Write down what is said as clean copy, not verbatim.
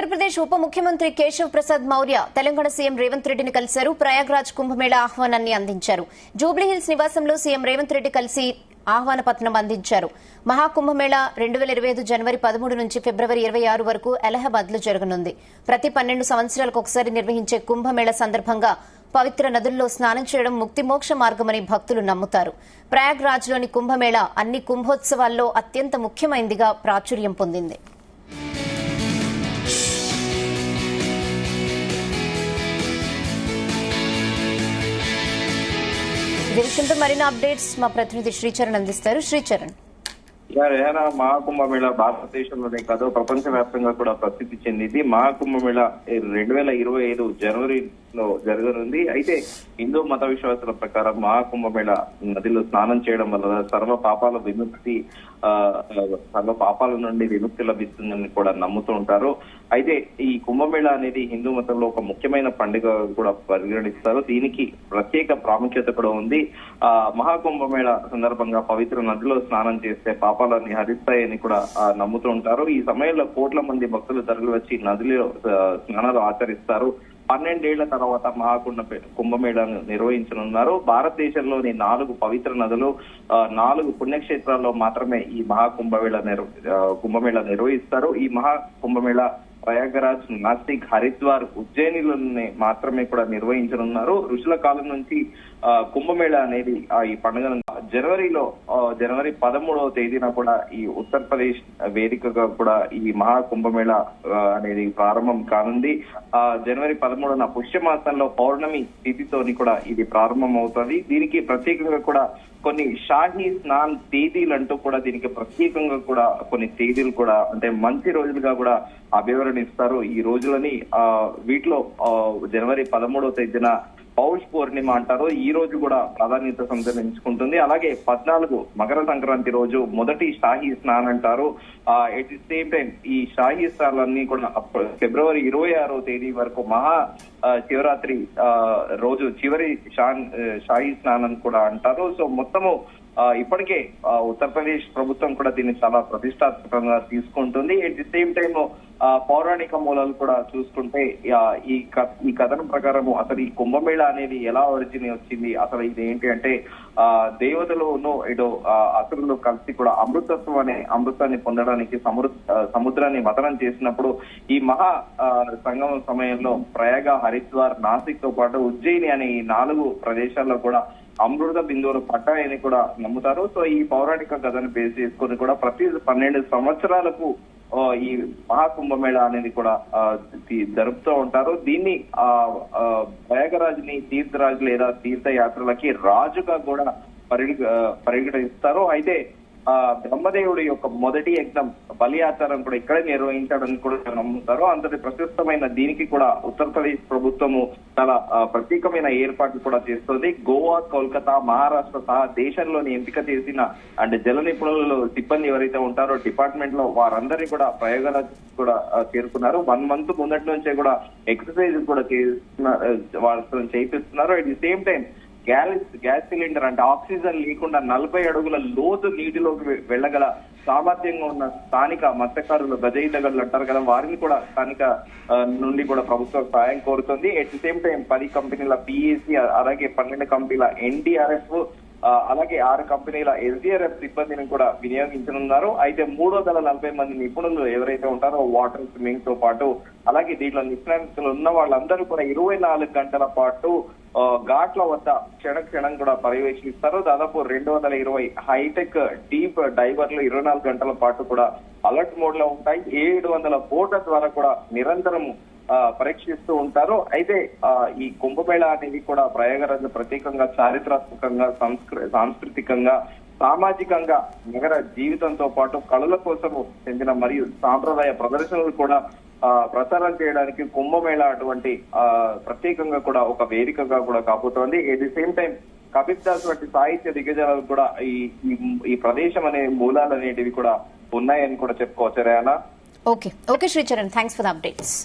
ఉత్తరప్రదేశ్ ఉప ముఖ్యమంత్రి కేశవ్ ప్రసాద్ మౌర్య తెలంగాణ సీఎం రేవంత్ రెడ్డిని కలిశారు. ప్రయాగ్రాజ్ కుంభమేళా ఆహ్వానాన్ని అందించారు. జూబ్లీహిల్స్ నివాసంలో సీఎం రేవంత్ రెడ్డి కలిసి ఆహ్వాన పత్రం అందించారు. మహాకుంభమేళా 2025 జనవరి 13 నుంచి ఫిబ్రవరి 26 వరకు అలహాబాద్ లో జరగనుంది. ప్రతి 12 సంవత్సరాలకు ఒకసారి నిర్వహించే కుంభమేళా సందర్భంగా పవిత్ర నదుల్లో స్నానం చేయడం ముక్తిమోక్ష మార్గమని భక్తులు నమ్ముతారు. ప్రయాగ్రాజ్ లోని కుంభమేళా అన్ని కుంభోత్సవాల్లో అత్యంత ముఖ్యమైనదిగా ప్రాచుర్యం పొందింది. విషయంతో మరిన్ని అప్డేట్స్ మా ప్రతినిధి శ్రీచరణ్ అందిస్తారు. శ్రీచరణ్, మహాకుంభమేళా భారతదేశంలోనే కాదు ప్రపంచవ్యాప్తంగా కూడా ప్రసిద్ధి చెందింది. మహాకుంభమేళా 2025 జనవరిలో జరగనుంది. అయితే హిందూ మత విశ్వాసాల ప్రకారం మహాకుంభమేళా నదిలో స్నానం చేయడం వల్ల సర్వ పాపాల నుండి విముక్తి లభిస్తుందని కూడా నమ్ముతూ ఉంటారు. అయితే ఈ కుంభమేళా అనేది హిందూ మతంలో ఒక ముఖ్యమైన పండుగ కూడా పరిగణిస్తారు. దీనికి ప్రత్యేక ప్రాముఖ్యత కూడా ఉంది. మహాకుంభమేళా సందర్భంగా పవిత్ర నదిలో స్నానం చేస్తే పాపాలన్నీ హరిస్తాయని కూడా నమ్ముతూ ఉంటారు. ఈ సమయంలో కోట్ల మంది భక్తులు తరలి వచ్చి నదిలో స్నానాలు ఆచరిస్తారు. 12 ఏళ్ల తర్వాత కుంభమేళాను నిర్వహించనున్నారు. భారతదేశంలోని 4 పవిత్ర నదులు 4 పుణ్యక్షేత్రాల్లో మాత్రమే ఈ కుంభమేళా నిర్వహిస్తారు. ఈ మహాకుంభమేళా ప్రయాగరాజ్, నాసిక్, హరిద్వార్, ఉజ్జయినిలోనే మాత్రమే కూడా నిర్వహించనున్నారు. ఋషుల కాలం నుంచి కుంభమేళా అనేది ఈ పండుగను జనవరి 13వ తేదీన కూడా ఈ ఉత్తరప్రదేశ్ వేదికగా కూడా ఈ మహాకుంభమేళా అనేది ప్రారంభం కానుంది. జనవరి 13న పుష్యమాసంలో పౌర్ణమి తిథితోని కూడా ఇది ప్రారంభం అవుతుంది. దీనికి ప్రత్యేకంగా కూడా కొన్ని షాహీ స్నాన్ తేదీలు అంటూ కూడా దీనికి ప్రత్యేకంగా కూడా కొన్ని తేదీలు కూడా అంటే మంచి రోజులుగా కూడా అభివర్ణిస్తారు. ఈ రోజులని వీటిలో జనవరి 13వ తేదీన పౌష్ పూర్ణిమ అంటారు. ఈ రోజు కూడా ప్రాధాన్యత సంతరించుకుంటుంది. అలాగే 14 మకర సంక్రాంతి రోజు మొదటి షాహీ స్నాన్ అంటారు. ఎట్ ది సేమ్ టైం ఈ షాహీ స్నానాలన్నీ కూడా ఫిబ్రవరి 26వ తేదీ వరకు మహా శివరాత్రి రోజు చివరి షాహీ స్నానం కూడా అంటారు. సో మొత్తము ఇప్పటికే ఉత్తరప్రదేశ్ ప్రభుత్వం కూడా దీన్ని చాలా ప్రతిష్టాత్మకంగా తీసుకుంటుంది. ఎట్ ది సేమ్ టైమ్ పౌరాణిక మూలాలు కూడా చూసుకుంటే ఈ కథనం ప్రకారం అసలు ఈ కుంభమేళా అనేది ఎలా ఒరిజిన్ వచ్చింది, అసలు ఇది ఏంటి అంటే దేవతలను ఇటు అసురులు కలిసి కూడా అమృతత్వం అనే అమృతాన్ని పొందడానికి సముద్రాన్ని మతనం చేసినప్పుడు ఈ మహా సంగమం సమయంలో ప్రయాగ, హరిద్వార్, నాసిక్ తో పాటు ఉజ్జయిని అనే ఈ 4 ప్రదేశాల్లో కూడా అమృత బిందువులు పట్టాయని కూడా నమ్ముతారు. సో ఈ పౌరాణిక కథను బేస్ చేసుకుని కూడా ప్రతి 12 సంవత్సరాలకు ఈ మహాకుంభమేళా అనేది కూడా జరుపుతూ ఉంటారు. దీన్ని ప్రయాగరాజుని తీర్థరాజు లేదా తీర్థయాత్రలకి రాజుగా కూడా పరిగణిస్తారు. అయితే బ్రహ్మదేవుడి యొక్క మొదటి యజ్ఞం బలి ఆచారం కూడా ఇక్కడే నిర్వహించాడని కూడా నమ్ముతారు. అంతటి ప్రశస్తమైన దీనికి కూడా ఉత్తరప్రదేశ్ ప్రభుత్వము చాలా ప్రత్యేకమైన ఏర్పాట్లు కూడా చేస్తుంది. గోవా, కోల్కతా, మహారాష్ట్ర సహా దేశంలోని ఎంపిక చేసిన అంటే జల నిపుణులు సిబ్బంది ఎవరైతే ఉంటారో డిపార్ట్మెంట్ లో వారందరినీ కూడా ప్రయోగాలకు కూడా చేరుకున్నారు. 1 month ముందటి నుంచే కూడా ఎక్సర్సైజ్ కూడా వాళ్ళతో చేయిస్తున్నారు. At the same time gas cylinder అంటే ఆక్సిజన్ లేకుండా 40 అడుగుల లోతు నీటిలోకి వెళ్ళగల సామర్థ్యంగా ఉన్న స్థానిక మత్స్యకారులు, గజయితగాళ్ళు అంటారు కదా, వారిని కూడా స్థానిక నుండి కూడా ప్రభుత్వం సాయం కోరుతుంది. ఎట్ ది సేమ్ టైం 10 కంపెనీల పిఎస్సి, అలాగే 12 కంపెనీల ఎన్డీఆర్ఎఫ్, అలాగే 6 కంపెనీల ఎస్డీఆర్ఎఫ్ సిబ్బందిని కూడా వినియోగించనున్నారు. అయితే 340 మంది నిపుణులు ఎవరైతే ఉంటారో వాటర్ స్విమ్మింగ్ తో పాటు అలాగే దీంట్లో నిష్ణాతులు ఉన్న వాళ్ళందరూ కూడా 24 గంటల పాటు ఘాట్ల వద్ద క్షణం కూడా పర్యవేక్షిస్తారు. దాదాపు 220 హైటెక్ డీప్ డైవర్లు 24 గంటల పాటు కూడా అలర్ట్ మోడ్ లో ఉంటాయి. 700 బోట్ల ద్వారా కూడా నిరంతరం పరీక్షిస్తూ ఉంటారు. అయితే ఈ కుంభమేళా అనేది కూడా ప్రయాగరాజ్ ప్రత్యేకంగా చారిత్రాత్మకంగా, సాంస్కృతికంగా, సామాజికంగా, నగర జీవితంతో పాటు కళల కోసము చెందిన మరియు సాంప్రదాయ ప్రదర్శనలు కూడా ప్రచారం చేయడానికి కుంభమేళా అటువంటి ప్రత్యేకంగా కూడా ఒక వేదికగా కూడా కాబోతోంది. At the same time Kabir Das వంటి సాహిత్య దిగ్గజాలు కూడా ఈ ప్రదేశం అనే మూలాలు అనేటివి కూడా ఉన్నాయని కూడా చెప్పుకోవచ్చు. రేనా? Okay Sricharan, thanks for the updates.